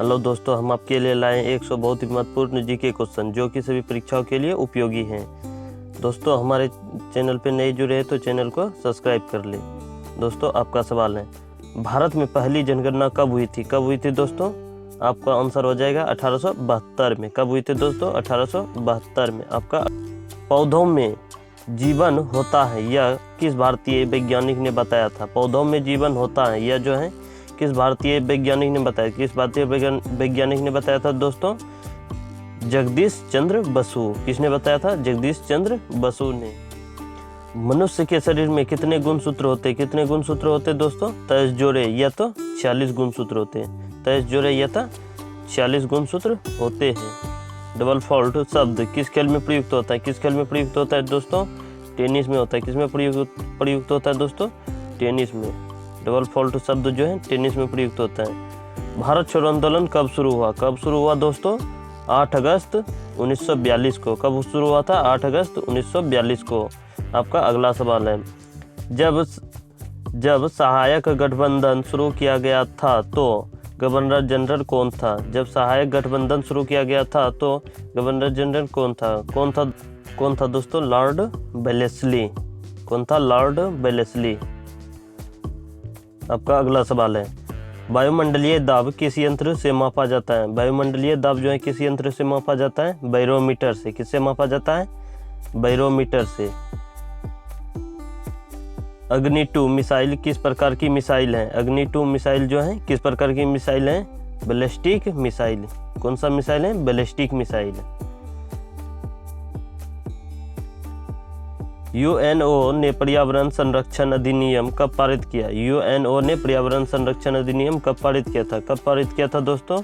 Hello दोस्तों, हम आपके लिए लाए 100 बहुत ही महत्वपूर्ण जीके क्वेश्चन जो कि सभी परीक्षाओं के लिए उपयोगी हैं। दोस्तों, हमारे चैनल पे नए जुड़े हैं तो चैनल को सब्सक्राइब कर लें। दोस्तों, आपका सवाल है, भारत में पहली जनगणना कब हुई थी? कब हुई थी दोस्तों? आपका आंसर हो जाएगा 1872 में। कब हुई थी दोस्तों? 1872 में। आपका पौधों में जीवन होता है यह किस भारतीय वैज्ञानिक ने बताया था? पौधों में जीवन होता है यह जो है किस भारतीय वैज्ञानिक ने बताया? किस भारतीय वैज्ञानिक ने बताया था दोस्तों? जगदीश चंद्र बसु। किसने बताया था? जगदीश चंद्र बसु ने। मनुष्य के शरीर में कितने गुणसूत्र होते? कितने गुणसूत्र होते दोस्तों? 23 जोड़े या तो 46 गुणसूत्र होते हैं। 23 जोड़े या तो 46 गुणसूत्र होते हैं। डबल फॉल्ट शब्द किस खेल में प्रयुक्त होता है? किस खेल में प्रयुक्त होता है दोस्तों? टेनिस में होता है। किस में प्रयुक्त होता है दोस्तों? टेनिस में। डबल फॉल्ट शब्द जो है टेनिस में प्रयुक्त होता है। भारत छोड़ो आंदोलन कब शुरू हुआ? कब शुरू हुआ दोस्तों? 8 अगस्त 1942 को। कब शुरू हुआ था? 8 अगस्त 1942 को। आपका अगला सवाल है, जब सहायक गठबंधन शुरू किया गया था तो गवर्नर जनरल कौन था? जब सहायक गठबंधन शुरू किया गया था तो गवर्नर जनरल कौन था? कौन था दोस्तों? Lord Wellesley. कौन था? Lord Wellesley. आपका अगला सवाल है, वायुमंडलीय दाब किस यंत्र से मापा जाता है? वायुमंडलीय दाब जो है किस यंत्र से मापा जाता है? बैरोमीटर से। किससे मापा जाता है? बैरोमीटर से। अग्नि 2 मिसाइल किस प्रकार की मिसाइल है? अग्नि 2 मिसाइल जो है किस प्रकार की मिसाइल है? Ballistic missile. कौन सा मिसाइल है? Ballistic missile. यूएनओ ने पर्यावरण संरक्षण अधिनियम कब पारित किया? यूएनओ ने पर्यावरण संरक्षण अधिनियम कब पारित किया था? कब पारित किया था दोस्तों?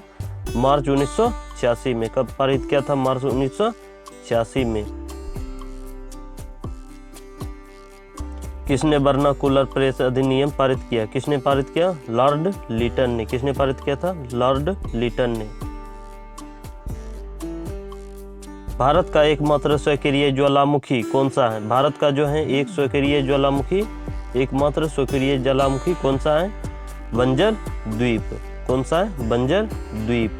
मार्च 1986 में। कब पारित किया था? मार्च 1986 में। किसने वर्नाकुलर प्रेस अधिनियम पारित किया? किसने पारित किया? लॉर्ड लिटन ने। किसने पारित किया था? लॉर्ड लिटन ने। भारत का एकमात्र स्वक्रिय ज्वालामुखी कौन सा है? भारत का जो है एक स्वक्रिय ज्वालामुखी, एकमात्र स्वक्रिय ज्वालामुखी कौन सा है? बंजर द्वीप। कौन सा है? बंजर द्वीप।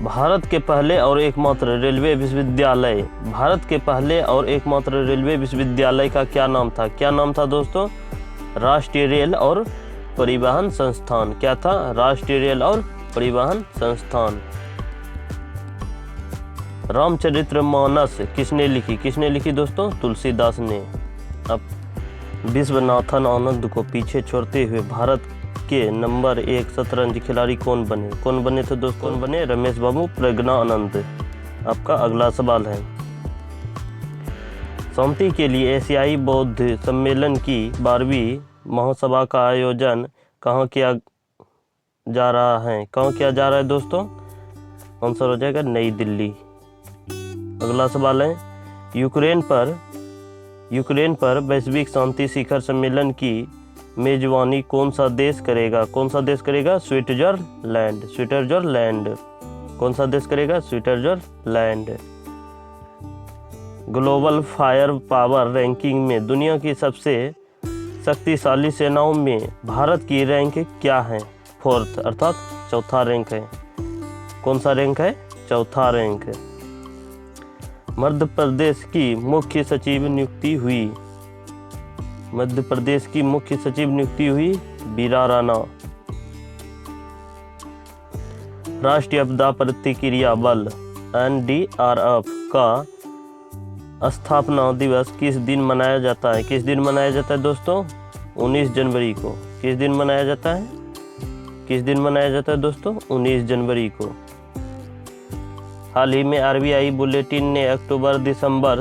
भारत के पहले और एकमात्र रेलवे विश्वविद्यालय, भारत के पहले और एकमात्र रेलवे विश्वविद्यालय का क्या नाम था? क्या नाम था दोस्तों? राष्ट्रीय रेल और परिवहन संस्थान। क्या था? राष्ट्रीय रेल और परिवहन संस्थान। रामचरितमानस किसने लिखी? किसने लिखी दोस्तों? तुलसीदास ने। अब विश्वनाथन आनंद को पीछे छोड़ते हुए भारत के नंबर 1 शतरंज खिलाड़ी कौन बने? कौन बने थे दोस्तों? कौन बने? रमेश बाबू प्रज्ञानंद। आपका अगला सवाल है, शांति के लिए एशियाई बौद्ध सम्मेलन की 12वीं महासभा का आयोजन कहाँ किया जा रहा है? कहाँ किया जा रहा है दोस्तों? आंसर हो जाएगा नई दिल्ली। अगला सवाल है, यूक्रेन पर वैश्विक शांति शिखर सम्मेलन की मेजबानी कौन सा देश करेगा? कौन सा देश करेगा? स्विट्जरलैंड। स्विट्जरलैंड। कौन सा देश करेगा? Switzerland. Global fire power ranking में दुनिया की सबसे शक्तिशाली सेनाओं में भारत की रैंक क्या है? 4th अर्थात चौथा रैंक है। कौन सा रैंक है? चौथा रैंक। मध्य प्रदेश की मुख्य सचिव नियुक्ति हुई। मध्य प्रदेश की मुख्य सचिव नियुक्ति हुई बीरा राणा। राष्ट्रीय आपदा प्रतिक्रिया बल NDRF का स्थापना दिवस किस दिन मनाया जाता है? किस दिन मनाया जाता है दोस्तों? 19 जनवरी को। किस दिन मनाया जाता है? किस दिन मनाया जाता है दोस्तों? 19 जनवरी को। हाल ही में RBI बुलेटिन ने अक्टूबर-दिसंबर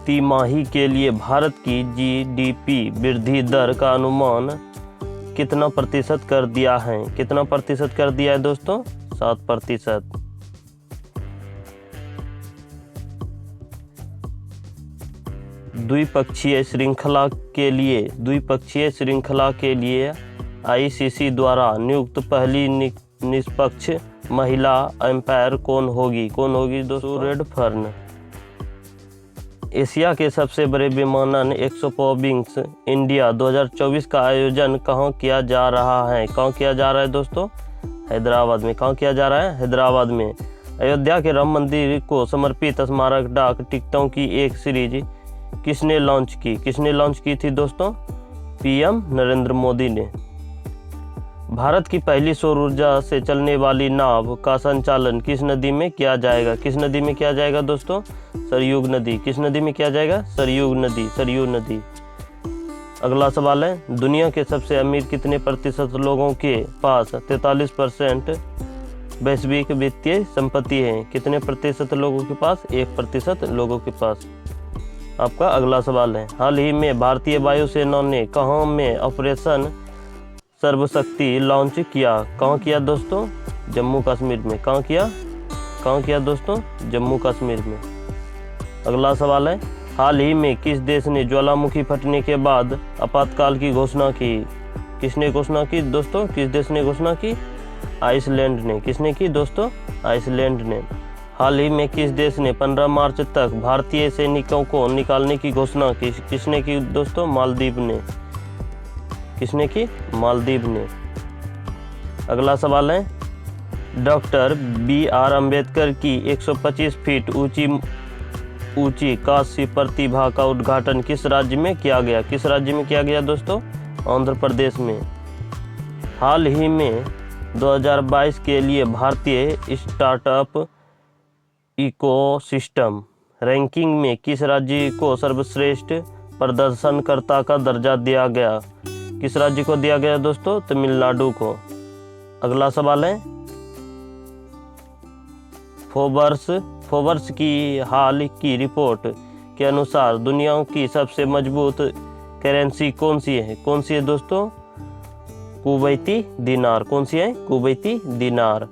तिमाही के लिए भारत की GDP वृद्धि दर का अनुमान कितना प्रतिशत कर दिया है? कितना प्रतिशत कर दिया है दोस्तों? 7%। द्विपक्षीय श्रृंखला के लिए ICC द्वारा नियुक्त पहली निष्पक्ष महिला अंपायर कौन होगी? कौन होगी दोस्तों? रेडफर्न। एशिया के सबसे बड़े विमानन एक्सपो विंग्स इंडिया 2024 का आयोजन कहाँ किया जा रहा है? कहाँ किया जा रहा है दोस्तों? हैदराबाद में। कहाँ किया जा रहा है? हैदराबाद में। अयोध्या के राम मंदिर को समर्पित स्मारक डाक टिकटों की एक सीरीज किसने लॉन्च की? किसने लॉन्च की थी दोस्तों? पीएम नरेंद्र मोदी ने। भारत की पहली सौर ऊर्जा से चलने वाली नाव का संचालन किस नदी में किया जाएगा? किस नदी में किया जाएगा दोस्तों? सरयूग नदी। किस नदी में किया जाएगा? सरयूग नदी, सरयू नदी। अगला सवाल है, दुनिया के सबसे अमीर कितने प्रतिशत लोगों के पास 43% वैश्विक वित्तीय संपत्ति है? कितने प्रतिशत लोगों के पास? 1% लोगों के पास। आपका अगला सवाल है, हाल ही में भारतीय वायुसेना ने कहाँ में ऑपरेशन सर्वशक्ति लॉन्च किया? कहाँ किया दोस्तों? जम्मू कश्मीर में। कहाँ किया दोस्तों? जम्मू कश्मीर में। अगला सवाल है, हाल ही में किस देश ने ज्वालामुखी फटने के बाद आपातकाल की घोषणा की? किसने घोषणा की दोस्तों? किस देश ने घोषणा की? आइसलैंड ने। किसने की दोस्तों? आइसलैंड ने। हाल ही में किस देश ने 15 मार्च तक भारतीय सैनिकों को निकालने की घोषणा की? किसने की दोस्तों? मालदीव ने। किसने की? मालदीव ने। अगला सवाल है, डॉक्टर BR अम्बेडकर की 125 फीट ऊंची कांस्य प्रतिभा का उद्घाटन किस राज्य में किया गया? किस राज्य में किया गया दोस्तों? आंध्र प्रदेश में। हाल ही में 2022 के लिए भारतीय स्टार्टअप इकोसिस्टम रैंकिंग में किस राज्य को सर्वश्रेष्ठ प्रदर्शनकर्ता का दर्जा दिया गया? किस राज्य को दिया गया दोस्तों? तमिलनाडु को। अगला सवाल है, फोर्ब्स की हाल की रिपोर्ट के अनुसार दुनिया की सबसे मजबूत करेंसी कौन सी है? कौन सी है दोस्तों? कुवैती दिनार। कौन सी है? कुवैती दिनार।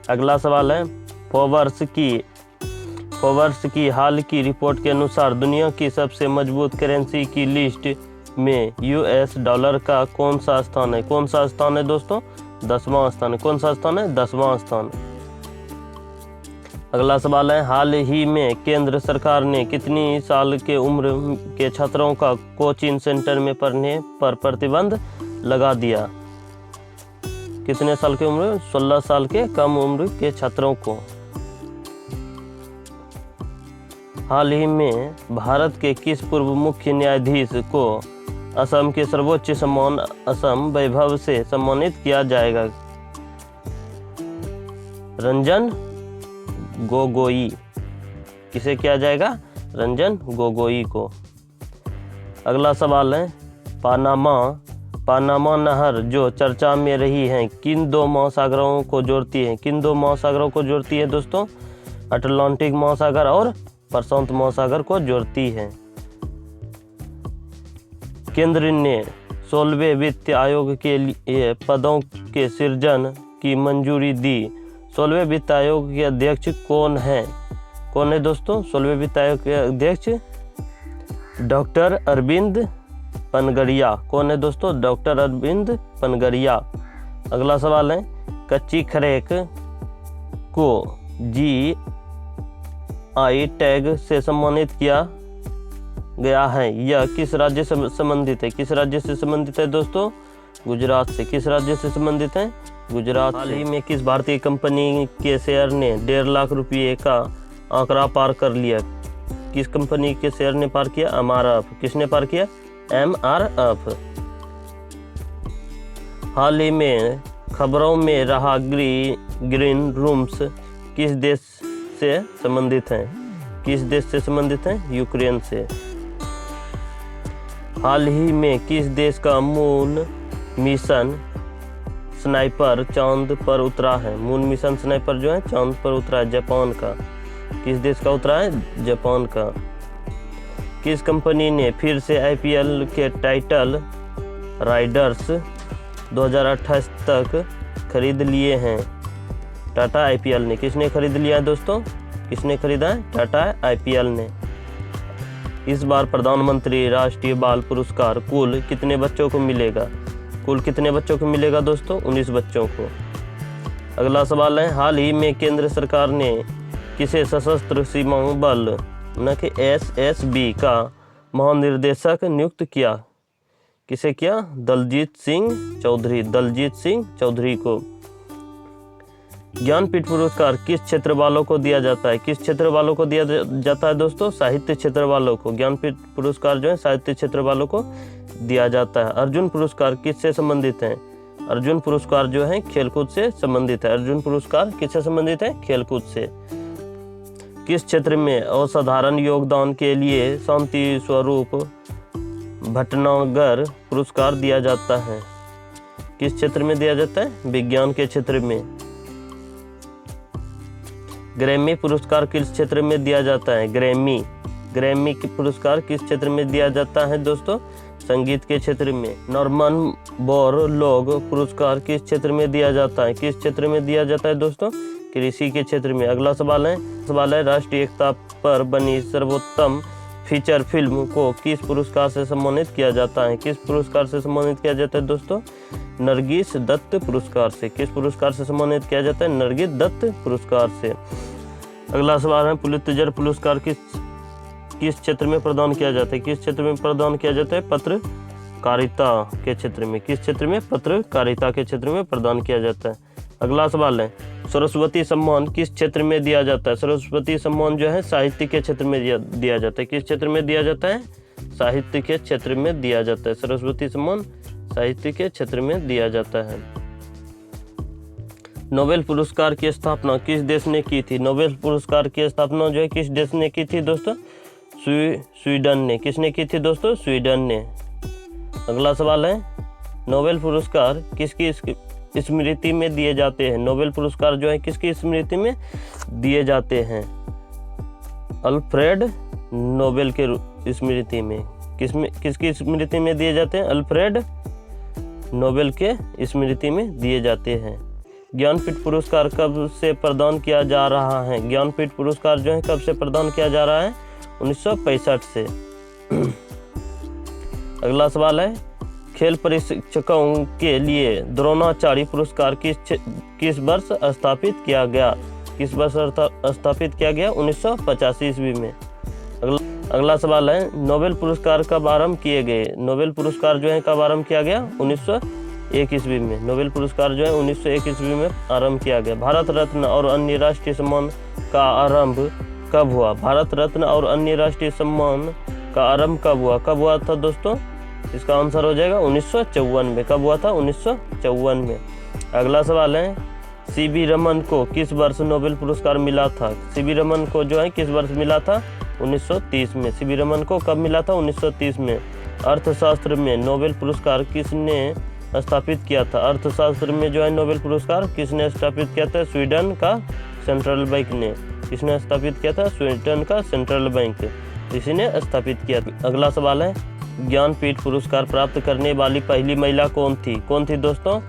अगला सवाल है, फोर्ब्स की हाल की रिपोर्ट के अनुसार दुनिया की सबसे मजबूत करेंसी की लिस्ट में US डॉलर का कौन सा स्थान है? कौन सा स्थान है दोस्तों? 10वां स्थान है। कौन सा स्थान है? 10वां स्थान। अगला सवाल है, हाल ही में केंद्र सरकार ने कितनी साल के उम्र के छात्रों का कोचिंग सेंटर में पढ़ने पर प्रतिबंध लगा दिया? कितने साल की उम्र? 16 साल के कम उम्र के छात्रों को। हाल ही में भारत के किस पूर्व मुख्य न्यायाधीश को असम के सर्वोच्च सम्मान असम वैभव से सम्मानित किया जाएगा? रंजन गोगोई। किसे किया जाएगा? रंजन गोगोई को। अगला सवाल है, पानामा नहर जो चर्चा में रही है किन दो महासागरों को जोड़ती है? किन दो महासागरों को जोड़ती है दोस्तों? अटलांटिक महासागर और प्रशांत महासागर को जोड़ती है। केंद्र ने 16वें वित्त आयोग के लिए पदों के सृजन की मंजूरी दी। 16वें वित्त आयोग के अध्यक्ष कौन है? कौन है दोस्तों 16वें वित्त आयोग के अध्यक्ष? डॉक्टर अरविंद पनगड़िया। कौन है दोस्तों? डॉक्टर अरविंद पनगड़िया। अगला सवाल है, कच्ची खरेक को GI टैग से सम्मानित किया गया है, यह किस राज्य से संबंधित है? किस राज्य से संबंधित है दोस्तों? गुजरात से। किस राज्य से संबंधित है? गुजरात। हाल ही में किस भारतीय कंपनी के शेयर ने 1.5 लाख रुपये का आंकड़ा पार कर लिया? किस कंपनी के शेयर ने पार किया? MRF। किसने पार किया? MRF। हाल ही में खबरों में रहा ग्रीन रूम्स किस देश से संबंधित हैं? किस देश से संबंधित हैं? यूक्रेन से। हाल ही में किस देश का मून मिशन स्नाइपर चांद पर उतरा है? मून मिशन स्नाइपर जो है चांद पर उतरा है, जापान का। किस देश का उतरा है? जापान का। किस कंपनी ने फिर से IPL के टाइटल राइडर्स 2028 तक खरीद लिए हैं? टाटा IPL ने। किसने खरीद लिया है दोस्तों? किसने खरीदा है? टाटा IPL ने। इस बार प्रधानमंत्री राष्ट्रीय बाल पुरस्कार कुल कितने बच्चों को मिलेगा? कुल कितने बच्चों को मिलेगा दोस्तों? 19 बच्चों को। अगला सवाल है, हाल ही में केंद्र सरकार ने किसे सशस्त्र सीमा बल न कि SSB का महानिर्देशक नियुक्त किया? किसे किया? दलजीत सिंह चौधरी को। ज्ञानपीठ पुरस्कार किस क्षेत्र वालों को दिया जाता है? किस क्षेत्र वालों को दिया जाता है दोस्तों? साहित्य क्षेत्र वालों को। ज्ञानपीठ पुरस्कार जो है साहित्य क्षेत्र वालों को दिया जाता है। अर्जुन पुरस्कार किससे संबंधित है? अर्जुन पुरस्कार जो है खेलकूद से संबंधित है। अर्जुन पुरस्कार किससे संबंधित है? खेलकूद से। किस क्षेत्र में असाधारण योगदान के लिए शांति स्वरूप भटनागर पुरस्कार दिया जाता है? किस क्षेत्र में दिया जाता है? विज्ञान के क्षेत्र में। ग्रैमी पुरस्कार किस क्षेत्र में दिया जाता है? ग्रैमी की पुरस्कार किस क्षेत्र में दिया जाता है दोस्तों? संगीत के क्षेत्र में। नॉर्मन बोरलॉग पुरस्कार किस क्षेत्र में दिया जाता है? किस क्षेत्र में दिया जाता है दोस्तों? कृषि के क्षेत्र में। अगला सवाल है राष्ट्रीय एकता पर बनी सर्वोत्तम फीचर फिल्म को किस पुरस्कार से सम्मानित किया जाता है? किस पुरस्कार से सम्मानित किया जाता है दोस्तों? नरगिस दत्त पुरस्कार से। किस पुरस्कार से सम्मानित किया जाता है? नरगिस दत्त पुरस्कार से। अगला सवाल है पुलित्जर पुरस्कार किस क्षेत्र में प्रदान किया जाता है? किस क्षेत्र में प्रदान किया जाता है? पत्रकारिता के क्षेत्र में। किस क्षेत्र में? पत्रकारिता के क्षेत्र में प्रदान किया जाता है। अगला सवाल है सरस्वती सम्मान किस क्षेत्र में दिया जाता है? सरस्वती सम्मान जो है साहित्य के क्षेत्र में दिया जाता है। किस क्षेत्र में दिया जाता है? साहित्य के क्षेत्र में दिया जाता है। सरस्वती सम्मान साहित्य के क्षेत्र में दिया जाता है। नोबेल पुरस्कार की स्थापना किस देश ने की थी? नोबेल पुरस्कार की स्थापना जो है किस देश ने की थी दोस्तों? स्वीडन ने। किसने की थी दोस्तों? स्वीडन ने। अगला सवाल है नोबेल पुरस्कार किसकी स्मृति में दिए जाते हैं? नोबेल पुरस्कार जो है किसकी स्मृति में दिए जाते हैं? अल्फ्रेड नोबेल के स्मृति में। किसकी स्मृति में दिए जाते हैं? अल्फ्रेड नोबेल के स्मृति में दिए जाते हैं। ज्ञानपीठ पुरस्कार कब से प्रदान किया जा रहा है? ज्ञानपीठ पुरस्कार जो है कब से प्रदान किया जा रहा है? 1965 से। अगला सवाल है खेल प्रशिक्षकों के लिए द्रोणाचार्य पुरस्कार किस वर्ष स्थापित किया गया? किस वर्ष स्थापित किया गया? 1985 ईस्वी में। अगला सवाल है नोबेल पुरस्कार कब आरंभ किए गए? नोबेल पुरस्कार जो है कब आरंभ किया गया? 1901 ईस्वी में। नोबेल पुरस्कार जो है 1901 ईस्वी में आरंभ किया गया। भारत रत्न और अन्य राष्ट्रीय सम्मान का आरंभ कब हुआ? भारत रत्न और अन्य राष्ट्रीय सम्मान का आरंभ कब हुआ? कब हुआ था दोस्तों? इसका आंसर हो जाएगा 1954 में। कब हुआ था? 1954 में। अगला सवाल है सीवी रमन को किस वर्ष नोबेल पुरस्कार मिला था? सीवी रमन को जो है किस वर्ष मिला था? 1930 में। सीवी रमन को कब मिला था? 1930 में। अर्थशास्त्र में नोबेल पुरस्कार किसने स्थापित किया था? अर्थशास्त्र में जो है नोबेल पुरस्कार किसने स्थापित किया था? स्वीडन का सेंट्रल बैंक ने। किसने स्थापित किया था? स्वीडन का सेंट्रल बैंक, इसी ने स्थापित किया था। अगला सवाल है ज्ञानपीठ पुरस्कार प्राप्त करने वाली पहली महिला कौन थी? कौन थी दोस्तों?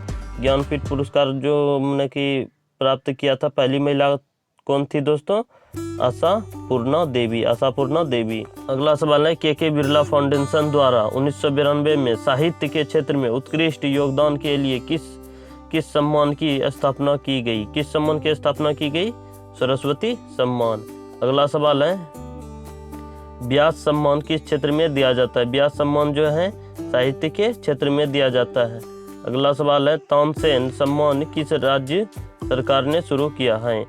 ज्ञानपीठ पुरस्कार जो हमने कि प्राप्त किया था पहली महिला कौन थी दोस्तों? आशापूर्णा देवी। अगला सवाल है के बिरला फाउंडेशन द्वारा 1992 में साहित्य के क्षेत्र में उत्कृष्ट योगदान के लिए किस सम्मान की स्थापना की गई? किस सम्मान की स्थापना की गई? सरस्वती सम्मान। अगला सवाल है व्यास सम्मान किस क्षेत्र में दिया जाता है? व्यास सम्मान जो है साहित्य के क्षेत्र में दिया जाता है। अगला सवाल है तानसेन सम्मान किस राज्य सरकार ने शुरू किया है?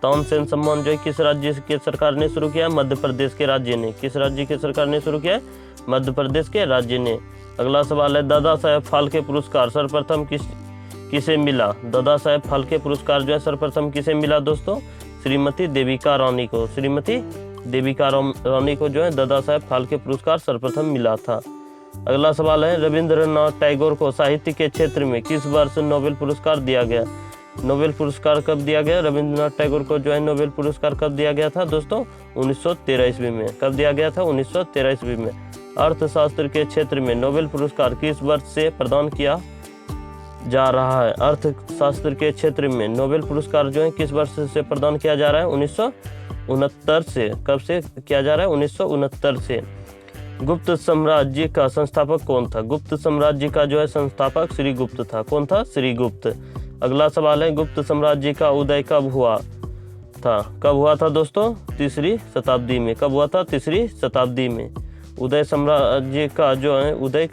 तानसेन सम्मान जो है किस राज्य के सरकार ने शुरू किया? मध्य प्रदेश के राज्य ने। किस राज्य के सरकार ने शुरू किया? मध्य प्रदेश के राज्य ने। अगला सवाल है दादा साहेब फाल्के पुरस्कार सर्वप्रथम किसे मिला? दादा साहेब फाल्के पुरस्कार जो है सर्वप्रथम किसे मिला दोस्तों? श्रीमती देविका रानी को। श्रीमती देविका रानी को जो है दादा साहेब फाल्के पुरस्कार सर्वप्रथम मिला था। अगला सवाल है रविंद्रनाथ टैगोर को साहित्य के क्षेत्र में किस वर्ष नोबेल पुरस्कार दिया गया? नोबेल पुरस्कार कब दिया गया? रविंद्रनाथ टैगोर को जो है नोबेल पुरस्कार कब दिया गया था दोस्तों? 1913 ईस्वी में। कब दिया गया था? 1913 ईस्वी में। अर्थशास्त्र के क्षेत्र में नोबेल पुरस्कार किस वर्ष से प्रदान किया जा रहा है? अर्थशास्त्र के क्षेत्र में नोबेल पुरस्कार जो है किस वर्ष से प्रदान किया जा रहा है? 1969 से। कब से किया जा रहा है? 1969 से। गुप्त साम्राज्य का संस्थापक कौन था? गुप्त साम्राज्य का जो है संस्थापक श्रीगुप्त था। कौन था? श्रीगुप्त। अगला सवाल है गुप्त साम्राज्य का उदय कब हुआ था? कब हुआ था दोस्तों? 3री शताब्दी में। कब हुआ था? 3री शताब्दी में। उदय साम्राज्य का जो है उदय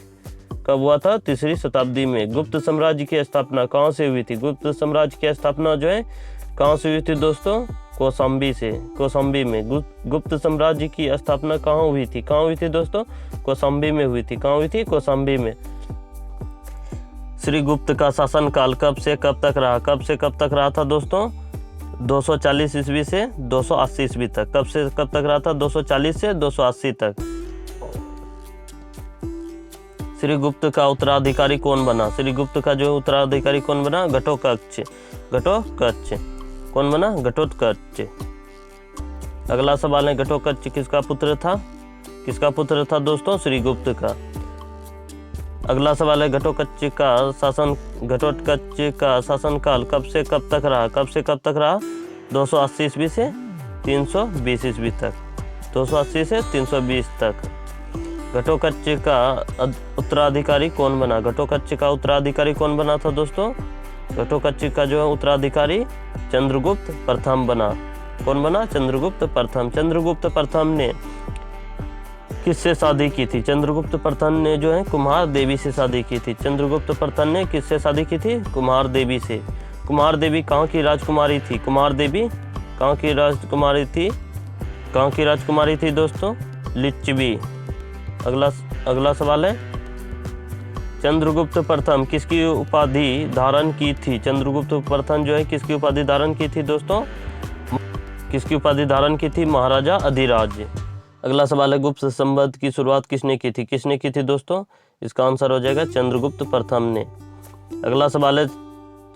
कब हुआ था? 3री शताब्दी में। गुप्त साम्राज्य की स्थापना कहाँ से हुई थी? गुप्त साम्राज्य की स्थापना जो है कहाँ से हुई थी दोस्तों? कौशाम्बी से, कौशाम्बी में। गुप्त साम्राज्य की स्थापना कहाँ हुई थी? कहाँ हुई थी दोस्तों? कौशाम्बी में हुई थी। कहाँ हुई थी? कौशाम्बी में। श्रीगुप्त का शासनकाल कब से कब तक रहा? कब से कब तक रहा था दोस्तों? 240 ईस्वी से 280 ईस्वी तक। कब से कब तक रहा था? 240 से 280 तक। श्रीगुप्त का उत्तराधिकारी कौन बना? श्रीगुप्त का जो उत्तराधिकारी कौन बना? घटोत्कच। घटोत्कच कौन बना? घटोत्कच। अगला सवाल है, घटोत्कच किसका पुत्र था? किसका पुत्र था दोस्तों? श्रीगुप्त का। अगला सवाल है, घटोत्कच का शासनकाल कब से कब तक रहा? कब से कब तक रहा? 280 ईस्वी से 320 ईस्वी तक। 280 से 320 तक। घटोत्कच का उत्तराधिकारी कौन बना? घटोत्कच का उत्तराधिकारी कौन बना था दोस्तों? घटोत्कच का जो उत्तराधिकारी चंद्रगुप्त प्रथम बना। कौन बना? चंद्रगुप्त प्रथम। चंद्रगुप्त प्रथम ने किससे शादी की थी? चंद्रगुप्त प्रथम ने जो है कुमार देवी से शादी की थी। चंद्रगुप्त प्रथम ने किससे शादी की थी? कुमार देवी से। कुमार देवी कहाँ की राजकुमारी थी? कुमार देवी कहाँ की राजकुमारी थी? कहाँ की राजकुमारी थी दोस्तों? लिच्छवी। अगला सवाल है, चंद्रगुप्त प्रथम किसकी उपाधि धारण की थी? चंद्रगुप्त प्रथम जो है किसकी उपाधि धारण की थी दोस्तों? किसकी उपाधि धारण की थी? महाराजा अधिराज। अगला सवाल है, गुप्त संवत की शुरुआत किसने की थी? किसने की थी दोस्तों? इसका आंसर हो जाएगा चंद्रगुप्त प्रथम ने। अगला सवाल है,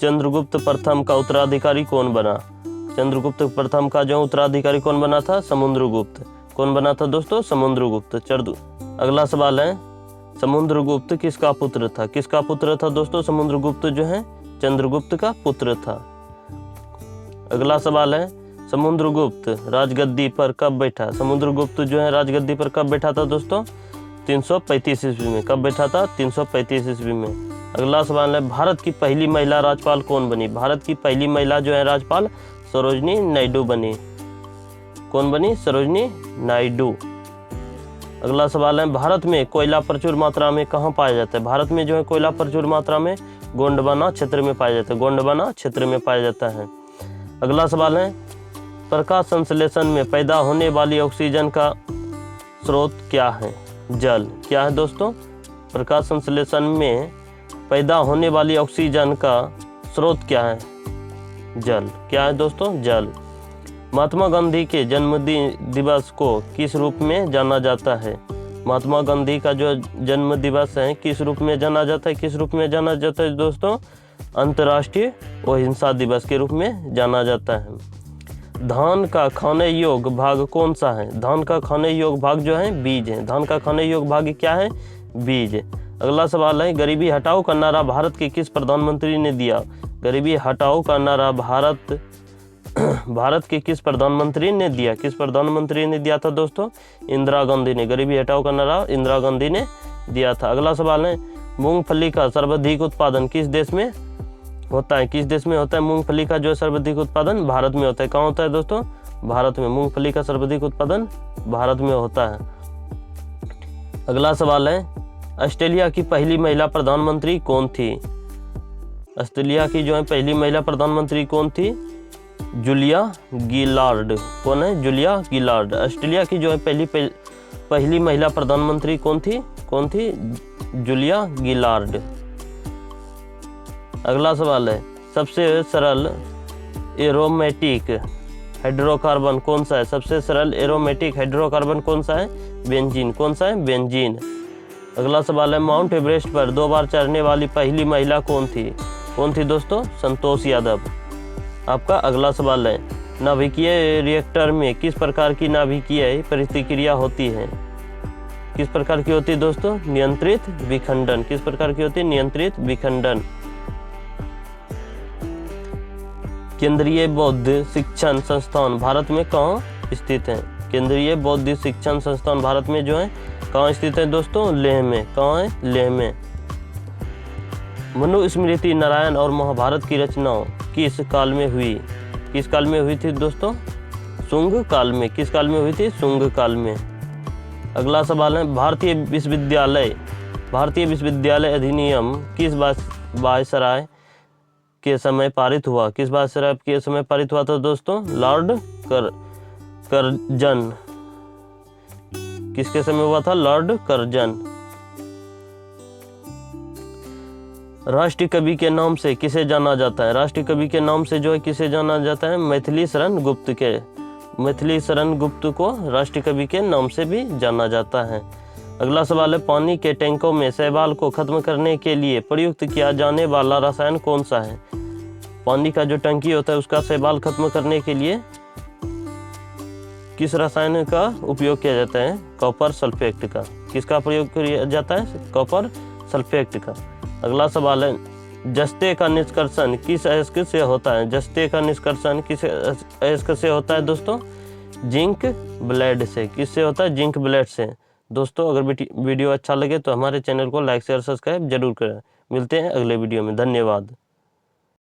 चंद्रगुप्त प्रथम का उत्तराधिकारी कौन बना? चंद्रगुप्त प्रथम का जो उत्तराधिकारी कौन बना था? समुद्रगुप्त। कौन बना था दोस्तों? समुद्रगुप्त। अगला सवाल है, समुद्रगुप्त किसका पुत्र था? किसका पुत्र था दोस्तों? समुद्रगुप्त जो है चंद्रगुप्त का पुत्र था। अगला सवाल है, समुद्रगुप्त राजगद्दी पर कब बैठा? समुद्रगुप्त जो है राजगद्दी पर कब बैठा था दोस्तों? 335 ईस्वी में। कब बैठा था? 335 ईस्वी में। अगला सवाल है, भारत की पहली महिला राज्यपाल कौन बनी? भारत की पहली महिला जो है राज्यपाल सरोजिनी नायडू बनी। कौन बनी? सरोजिनी नायडू। अगला सवाल है, भारत में कोयला प्रचुर मात्रा में कहाँ पाया जाता है? भारत में जो है कोयला प्रचुर मात्रा में गोंडवाना क्षेत्र में पाया जाता है। गोंडवाना क्षेत्र में पाया जाता है। अगला सवाल है, प्रकाश संश्लेषण में पैदा होने वाली ऑक्सीजन का स्रोत क्या है? जल। क्या है दोस्तों? प्रकाश संश्लेषण में पैदा होने वाली ऑक्सीजन का स्रोत क्या है? जल। क्या है दोस्तों? जल। महात्मा गांधी के जन्मदिन दिवस को किस रूप में जाना जाता है? महात्मा गांधी का जो जन्म दिवस है किस रूप में जाना जाता है? किस रूप में जाना जाता है दोस्तों? अंतर्राष्ट्रीय अहिंसा दिवस के रूप में जाना जाता है। धान का खाने योग्य भाग कौन सा है? धान का खाने योग्य भाग जो है बीज है। धान का खाने योग्य भाग क्या है? बीज। अगला सवाल है, गरीबी हटाओ का नारा भारत के किस प्रधानमंत्री ने दिया? गरीबी हटाओ का नारा भारत के किस प्रधानमंत्री ने दिया? किस प्रधानमंत्री ने दिया था दोस्तों? इंदिरा गांधी ने। गरीबी हटाओ का नारा इंदिरा गांधी ने दिया था। अगला सवाल है, मूंगफली का सर्वाधिक उत्पादन किस देश में होता है? किस देश में होता है? मूंगफली का जो सर्वाधिक उत्पादन भारत में होता है। कहाँ होता है दोस्तों? भारत में। मूंगफली का सर्वाधिक उत्पादन भारत में होता है। अगला सवाल है, ऑस्ट्रेलिया की पहली महिला प्रधानमंत्री कौन थी? ऑस्ट्रेलिया की जो है पहली महिला प्रधानमंत्री कौन थी? Julia Gillard. कौन है? Julia Gillard. ऑस्ट्रेलिया की जो है पहली महिला प्रधानमंत्री कौन थी? कौन थी? Julia Gillard. अगला सवाल है, सबसे सरल एरोमेटिक हाइड्रोकार्बन कौन सा है? सबसे सरल एरोमेटिक हाइड्रोकार्बन कौन सा है? बेंजीन। कौन सा है? बेंजीन। अगला सवाल है, माउंट एवरेस्ट पर 2 बार चढ़ने वाली पहली महिला कौन थी? कौन थी दोस्तों? संतोष यादव। आपका अगला सवाल है, नाभिकीय रिएक्टर में किस प्रकार की नाभिकीय प्रतिक्रिया होती है? किस प्रकार की होती है दोस्तों? नियंत्रित विखंडन। किस प्रकार की होती है? नियंत्रित विखंडन। केंद्रीय बौद्ध शिक्षण संस्थान भारत में कहाँ स्थित है? केंद्रीय बौद्ध शिक्षण संस्थान भारत में जो है कहाँ स्थित है दोस्तों? लेह में। कहाँ है? लेह में। मनुस्मृति, नारायण और महाभारत की रचना किस काल में हुई? किस काल में हुई थी दोस्तों? शुंग काल में। किस काल में हुई थी? शुंग काल में। अगला सवाल है, भारतीय विश्वविद्यालय भारतीय विश्वविद्यालय अधिनियम किस वायसराय के समय पारित हुआ? किस वायसराय के समय पारित हुआ था दोस्तों? Lord Curzon. किसके समय हुआ था? Lord Curzon. राष्ट्रीय कवि के नाम से किसे जाना जाता है? राष्ट्रीय कवि के नाम से जो है किसे जाना जाता है? मैथिली शरण गुप्त के। मैथिली शरण गुप्त को राष्ट्रीय कवि के नाम से भी जाना जाता है। अगला सवाल है, पानी के टैंकों में शैवाल को खत्म करने के लिए प्रयुक्त किया जाने वाला रसायन कौन सा है? पानी का जो टंकी होता है उसका शैवाल खत्म करने के लिए किस रसायन का उपयोग किया जाता है? कॉपर सल्फेट का। किसका प्रयोग किया जाता है? कॉपर सल्फेट का। अगला सवाल है, जस्ते का निष्कर्षण किस अयस्क से होता है? जस्ते का निष्कर्षण किस अयस्क से होता है दोस्तों? जिंक ब्लेड से। किससे होता है? जिंक ब्लेड से। दोस्तों अगर वीडियो अच्छा लगे तो हमारे चैनल को लाइक शेयर सब्सक्राइब जरूर करें। मिलते हैं अगले वीडियो में। धन्यवाद।